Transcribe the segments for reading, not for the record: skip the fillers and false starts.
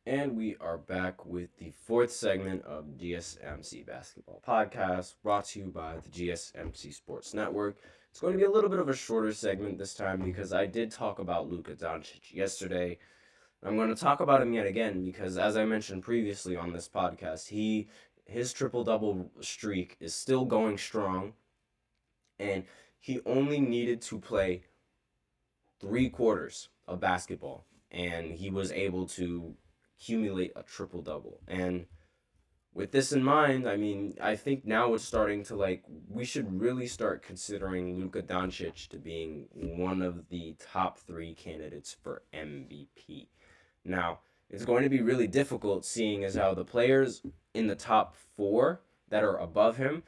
And we are back with the fourth segment of GSMC Basketball Podcast, brought to you by the GSMC Sports Network. It's going to be a little bit of a shorter segment this time because I did talk about Luka Doncic yesterday. I'm going to talk about him yet again because, as I mentioned previously on this podcast, his triple double streak is still going strong, and he only needed to play 3 quarters of basketball, and he was able to accumulate a triple double. And with this in mind, I think now it's starting to we should really start considering Luka Doncic to being one of the top 3 candidates for MVP. Now, it's going to be really difficult seeing as how the players in the top 4 that are above him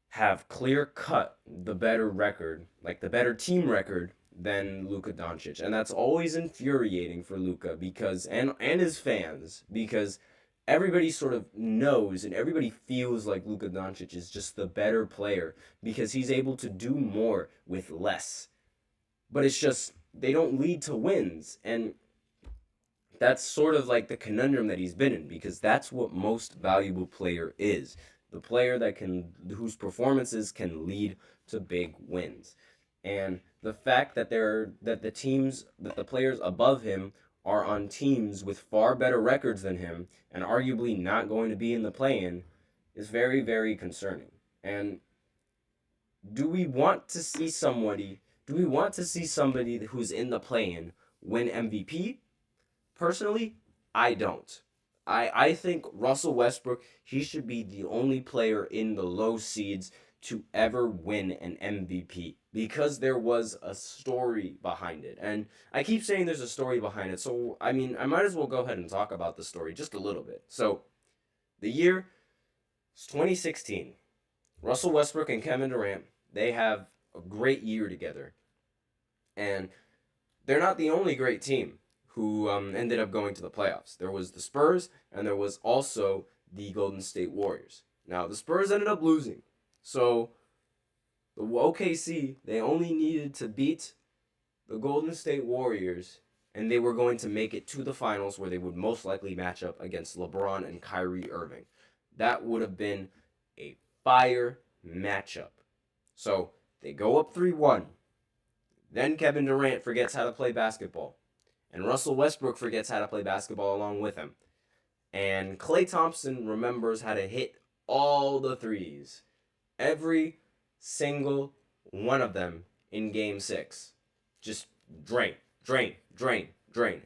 have clear cut the better record, like the better team record than Luka Doncic. And that's always infuriating for Luka because and his fans because everybody sort of knows and everybody feels like Luka Doncic is just the better player because he's able to do more with less. But it's just they don't lead to wins, and that's sort of like the conundrum that he's been in because that's what most valuable player is. The player whose performances can lead to big wins. And the fact that the players above him are on teams with far better records than him and arguably not going to be in the play-in is very, very concerning. And do we want to see somebody who's in the play-in win MVP? Personally, I don't. I think Russell Westbrook, he should be the only player in the low seeds to ever win an MVP because there was a story behind it. And I keep saying there's a story behind it. So, I might as well go ahead and talk about the story just a little bit. So, the year is 2016. Russell Westbrook and Kevin Durant, they have a great year together. And they're not the only great team who ended up going to the playoffs. There was the Spurs, and there was also the Golden State Warriors. Now, the Spurs ended up losing. So, the OKC, they only needed to beat the Golden State Warriors, and they were going to make it to the finals where they would most likely match up against LeBron and Kyrie Irving. That would have been a fire matchup. So, they go up 3-1. Then Kevin Durant forgets how to play basketball. And Russell Westbrook forgets how to play basketball along with him. And Klay Thompson remembers how to hit all the threes. Every single one of them in Game 6. Just drain.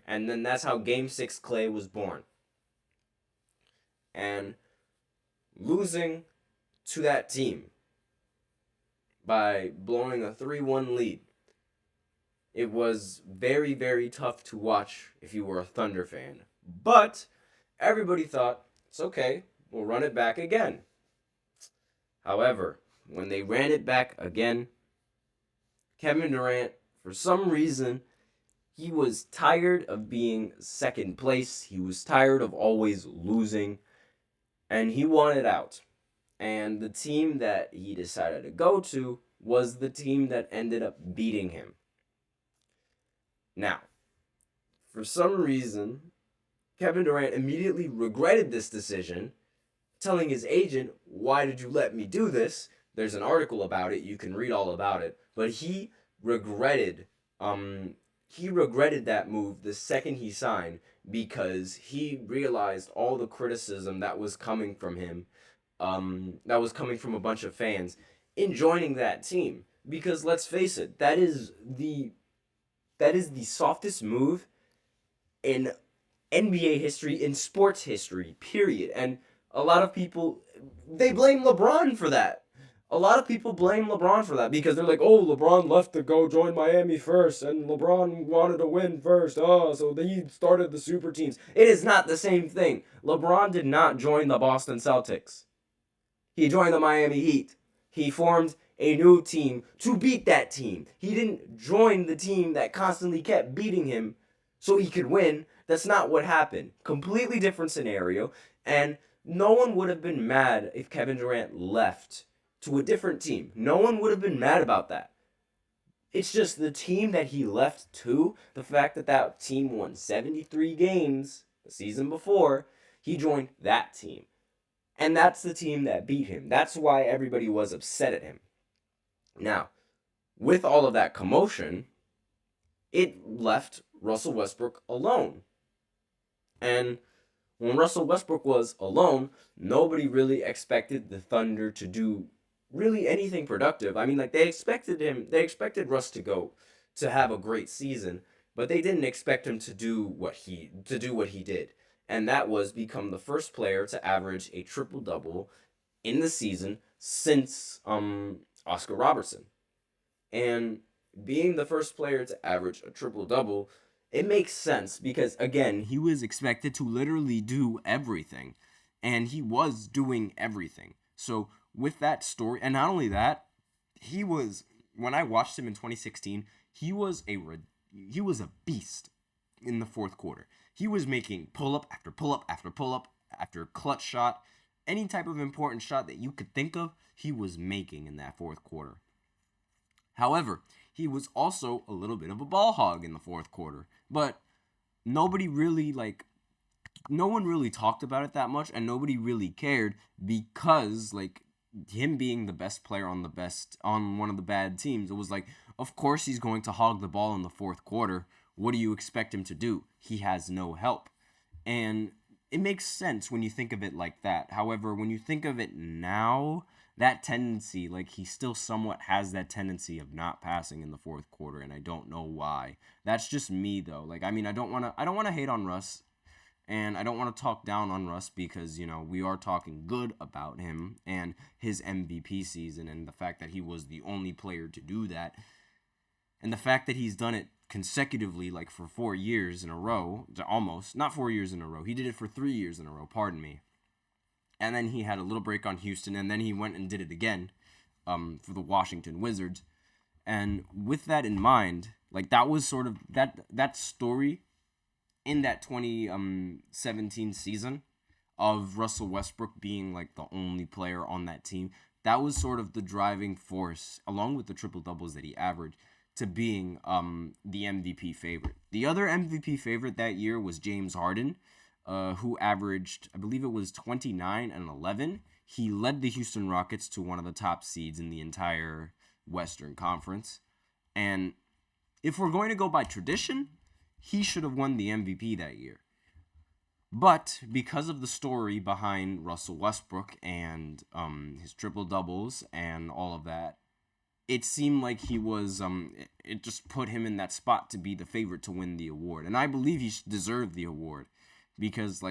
And then that's how Game 6 Klay was born. And losing to that team by blowing a 3-1 lead, it was very, very tough to watch if you were a Thunder fan. But everybody thought, it's okay, we'll run it back again. However, when they ran it back again, Kevin Durant, for some reason, he was tired of being second place. He was tired of always losing, and he wanted out. And the team that he decided to go to was the team that ended up beating him. Now, for some reason, Kevin Durant immediately regretted this decision, telling his agent, "Why did you let me do this?" There's an article about it. You can read all about it. But he regretted that move the second he signed because he realized all the criticism that was coming from him, that was coming from a bunch of fans in joining that team. Because let's face it, that is the softest move in NBA history, in sports history, period. And a lot of people, they blame LeBron for that. A lot of people blame LeBron for that because they're like, oh, LeBron left to go join Miami first, and LeBron wanted to win first. Oh, so he started the super teams. It is not the same thing. LeBron did not join the Boston Celtics. He joined the Miami Heat. He formed a new team to beat that team. He didn't join the team that constantly kept beating him so he could win. That's not what happened. Completely different scenario. And no one would have been mad if Kevin Durant left to a different team. No one would have been mad about that. It's just the team that he left to, the fact that that team won 73 games The season before, he joined that team. And that's the team that beat him. That's why everybody was upset at him. Now, with all of that commotion, it left Russell Westbrook alone. And when Russell Westbrook was alone, nobody really expected the Thunder to do really anything productive. I mean, like, they expected Russ to have a great season, but they didn't expect him to do what he did. And that was become the first player to average a triple-double in the season since Oscar Robertson. And being the first player to average a triple-double, it makes sense because, again, he was expected to literally do everything. And he was doing everything. So with that story, and not only that, when I watched him in 2016, he was a beast in the fourth quarter. He was making pull-up after pull-up after pull-up after clutch shot. Any type of important shot that you could think of, he was making in that fourth quarter. However, he was also a little bit of a ball hog in the fourth quarter. But no one really talked about it that much, and nobody really cared because, him being the best player on one of the bad teams, it was like, of course he's going to hog the ball in the fourth quarter. What do you expect him to do? He has no help. And it makes sense when you think of it like that. However, when you think of it now, that tendency, he still somewhat has that tendency of not passing in the fourth quarter, and I don't know why. That's just me, though. I don't want to hate on Russ, and I don't want to talk down on Russ because, we are talking good about him and his MVP season and the fact that he was the only player to do that. And the fact that he's done it consecutively, for 4 years in a row, almost, not 4 years in a row. He did it for 3 years in a row, pardon me. And then he had a little break on Houston, and then he went and did it again for the Washington Wizards. And with that in mind, that was sort of that story in that 2017 season of Russell Westbrook being the only player on that team. That was sort of the driving force, along with the triple doubles that he averaged, to being the MVP favorite. The other MVP favorite that year was James Harden, who averaged, I believe it was 29 and 11. He led the Houston Rockets to one of the top seeds in the entire Western Conference. And if we're going to go by tradition, he should have won the MVP that year. But because of the story behind Russell Westbrook and his triple-doubles and all of that, it seemed like he was, it just put him in that spot to be the favorite to win the award. And I believe he deserved the award because,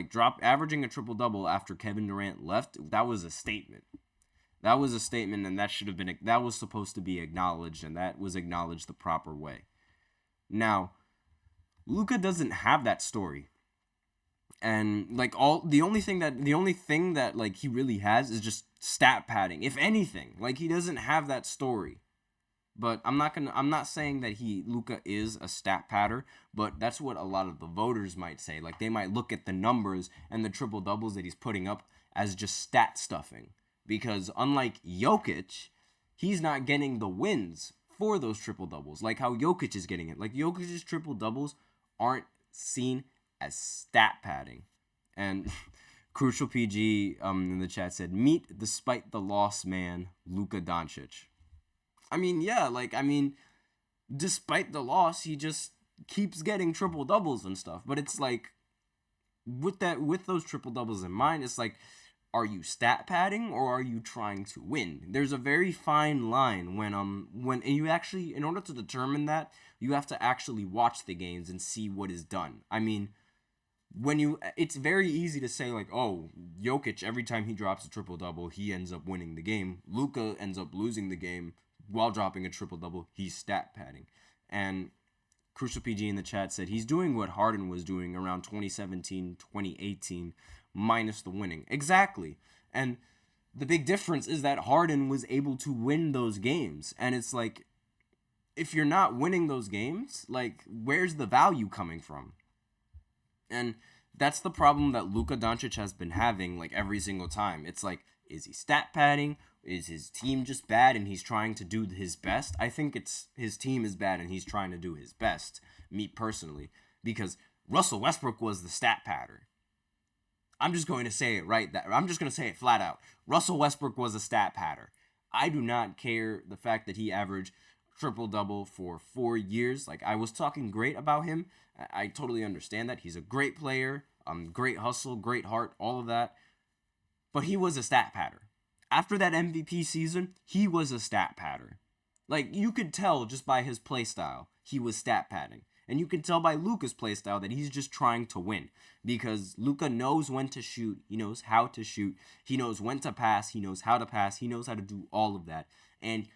averaging a triple-double after Kevin Durant left, that was a statement. That was a statement, and that was supposed to be acknowledged, and that was acknowledged the proper way. Now, Luka doesn't have that story. And, the only thing that he really has is just stat padding. If anything, he doesn't have that story. But I'm not saying that Luka is a stat padder, but that's what a lot of the voters might say. They might look at the numbers and the triple doubles that he's putting up as just stat stuffing. Because unlike Jokic, he's not getting the wins for those triple doubles like how Jokic is getting it. Jokic's triple doubles aren't seen as stat padding. And Crucial PG in the chat said, "Meet despite the loss man, Luka Doncic." I mean, yeah, despite the loss, he just keeps getting triple doubles and stuff. But it's with those triple doubles in mind, it's are you stat padding or are you trying to win? There's a very fine line when you actually, in order to determine that, you have to actually watch the games and see what is done. I mean, it's very easy to say Jokic, every time he drops a triple double, he ends up winning the game. Luka ends up losing the game while dropping a triple double. He's stat padding. And Crucial PG in the chat said he's doing what Harden was doing around 2017, 2018, minus the winning. Exactly. And the big difference is that Harden was able to win those games. And it's if you're not winning those games, where's the value coming from? And that's the problem that Luka Doncic has been having every single time. It's is he stat padding? Is his team just bad and he's trying to do his best? I think it's his team is bad and he's trying to do his best, me personally. Because Russell Westbrook was the stat padder. I'm just going to say it I'm just going to say it flat out. Russell Westbrook was a stat padder. I do not care the fact that he averaged triple-double for 4 years. Like, I was talking great about him. I totally understand that. He's a great player, great hustle, great heart, all of that. But he was a stat padder. After that MVP season, he was a stat padder. Like, you could tell just by his play style, he was stat padding. And you can tell by Luka's play style that he's just trying to win. Because Luka knows when to shoot. He knows how to shoot. He knows when to pass. He knows how to pass. He knows how to do all of that. And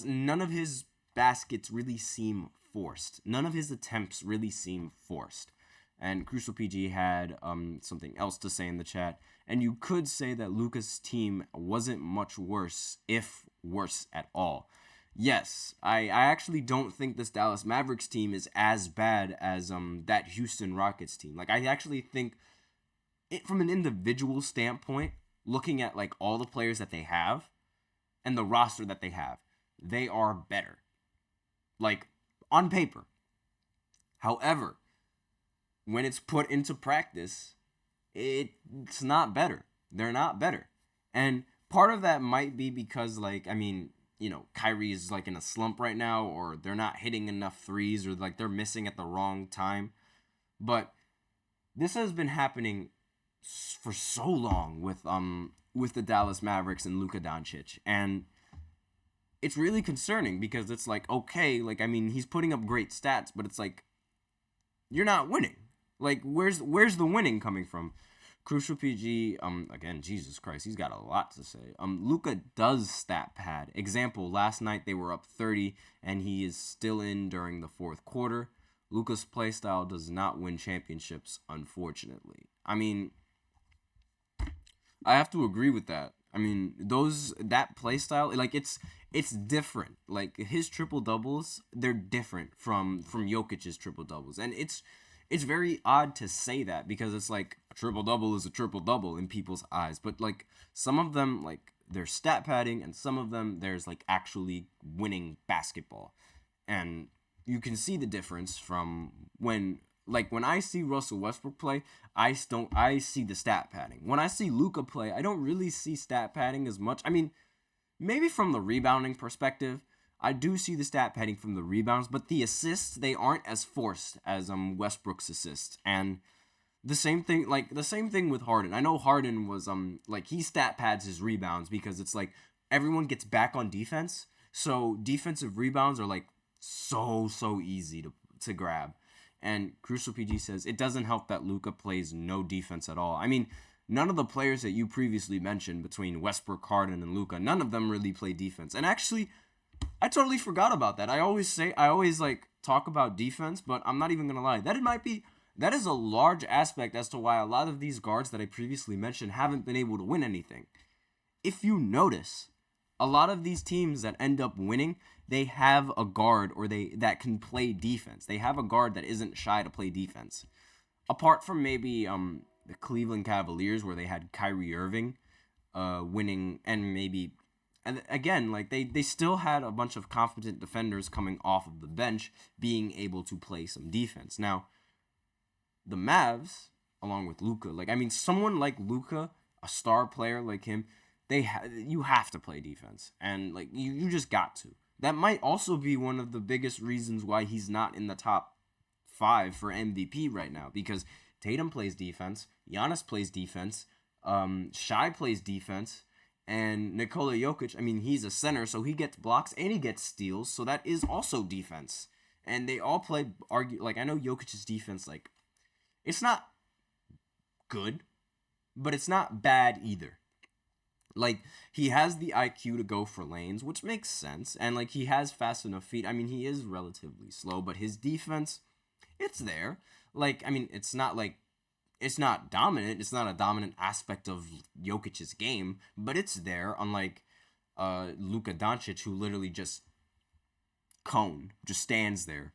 none of his baskets really seem forced. None of his attempts really seem forced. And Crucial PG had something else to say in the chat. And you could say that Luka's team wasn't much worse, if worse at all. Yes, I actually don't think this Dallas Mavericks team is as bad as that Houston Rockets team. Like, I actually think, from an individual standpoint, looking at like all the players that they have and the roster that they have, they are better. Like, on paper. However, when it's put into practice, it's not better. They're not better. And part of that might be because, like, I mean, you know, Kyrie is like in a slump right now, or they're not hitting enough threes, or like they're missing at the wrong time. But this has been happening for so long with the Dallas Mavericks and Luka Doncic, and it's really concerning because it's like, okay, like, I mean, he's putting up great stats, but it's like, you're not winning. Like, where's the winning coming from? Crucial PG, again, Jesus Christ, he's got a lot to say. Luka does stat pad. Example, last night they were up 30, and he is still in during the fourth quarter. Luka's playstyle does not win championships, unfortunately. I mean, I have to agree with that. I mean, that playstyle, like, it's different. Like, his triple doubles, they're different from Jokic's triple doubles, and it's very odd to say that because it's like a triple double is a triple double in people's eyes, but like some of them, like, they're stat padding, and some of them there's like actually winning basketball, and you can see the difference from when I see Russell Westbrook play, I see the stat padding. When I see Luka play, I don't really see stat padding as much. I mean, maybe from the rebounding perspective, I do see the stat padding from the rebounds, but the assists, they aren't as forced as Westbrook's assists. And the same thing with Harden. I know Harden was like, he stat pads his rebounds because it's like everyone gets back on defense. So defensive rebounds are like so easy to grab. And Crucial PG says it doesn't help that Luka plays no defense at all. I mean, none of the players that you previously mentioned between Westbrook, Harden, and Luka, none of them really play defense. And actually, I totally forgot about that. I always like talk about defense, but I'm not even gonna lie. That is a large aspect as to why a lot of these guards that I previously mentioned haven't been able to win anything. If you notice, a lot of these teams that end up winning, they have a guard that can play defense. They have a guard that isn't shy to play defense. Apart from maybe the Cleveland Cavaliers, where they had Kyrie Irving winning, and maybe. And again, like, they still had a bunch of competent defenders coming off of the bench being able to play some defense. Now, the Mavs, along with Luka, like, I mean, someone like Luka, a star player like him, you have to play defense. And, like, you just got to. That might also be one of the biggest reasons why he's not in the top 5 for MVP right now. Because Tatum plays defense, Giannis plays defense, Shai plays defense, and Nikola Jokic, I mean, he's a center, so he gets blocks and he gets steals, so that is also defense. And they all play, like, I know Jokic's defense, like, it's not good, but it's not bad either. Like, he has the IQ to go for lanes, which makes sense, and, like, he has fast enough feet. I mean, he is relatively slow, but his defense, it's there. Like, I mean, it's not dominant. It's not a dominant aspect of Jokic's game, but it's there, unlike Luka Doncic, who literally just stands there.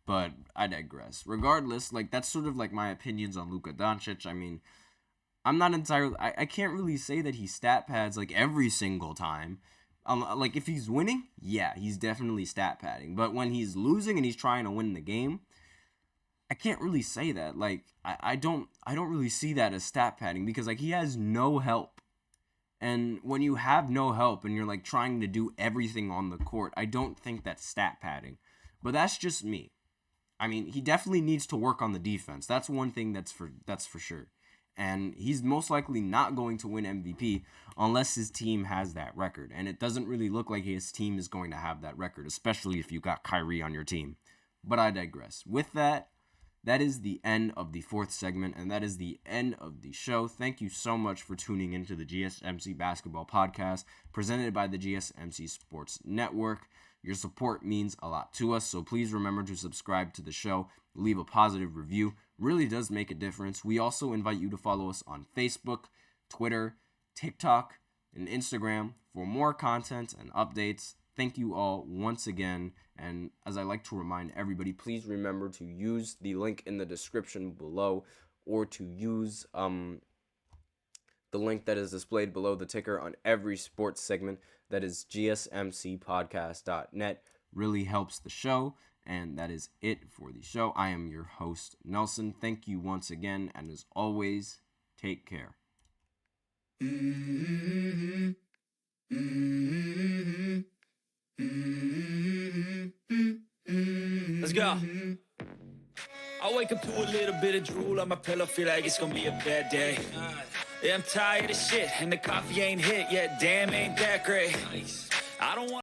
But I digress. Regardless, like, that's sort of like my opinions on Luka Doncic. I mean, I'm not entirely. I can't really say that he stat pads like every single time. Like, if he's winning, yeah, he's definitely stat padding. But when he's losing and he's trying to win the game, I can't really say that. Like, I don't really see that as stat padding because, like, he has no help. And when you have no help and you're, like, trying to do everything on the court, I don't think that's stat padding. But that's just me. I mean, he definitely needs to work on the defense. That's one thing that's for sure. And he's most likely not going to win MVP unless his team has that record. And it doesn't really look like his team is going to have that record, especially if you got Kyrie on your team. But I digress. With that, that is the end of the fourth segment, and that is the end of the show. Thank you so much for tuning into the GSMC Basketball Podcast, presented by the GSMC Sports Network. Your support means a lot to us, so please remember to subscribe to the show, leave a positive review. Really does make a difference. We also invite you to follow us on Facebook, Twitter, TikTok, and Instagram for more content and updates. Thank you all once again, and as I like to remind everybody, please remember to use the link in the description below, or to use the link that is displayed below the ticker on every sports segment. That is gsmcpodcast.net. Really helps the show, and that is it for the show. I am your host, Nelson. Thank you once again, and as always, take care. Let's go. I wake up to a little bit of drool on my pillow, feel like it's gonna be a bad day. Yeah, I'm tired of shit, and the coffee ain't hit yet. Damn, ain't that great. I don't want